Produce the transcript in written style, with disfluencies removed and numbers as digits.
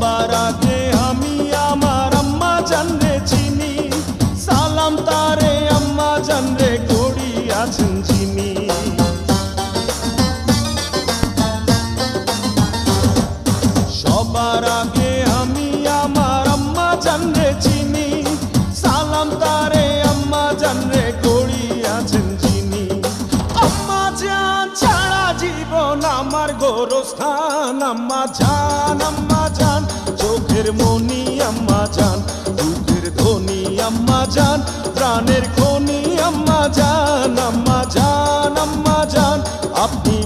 সবার আগে আমি আমার আম্মা জানরে চিনি, সালাম তারে আম্মা জানরে করি আছেন চিনি। সবার আগে আমি আমার আম্মা জানরে চিনি, সালাম তারে আম্মা জানরে করি আছেন চিনি। আম্মা জান ছাড়া জীবন আমার গোরস্থান, আম্মা জান চোখের মনি আম্মা জান, দুঃখের ধনী আম্মা জান, প্রাণের খনি আম্মা জান, আপনি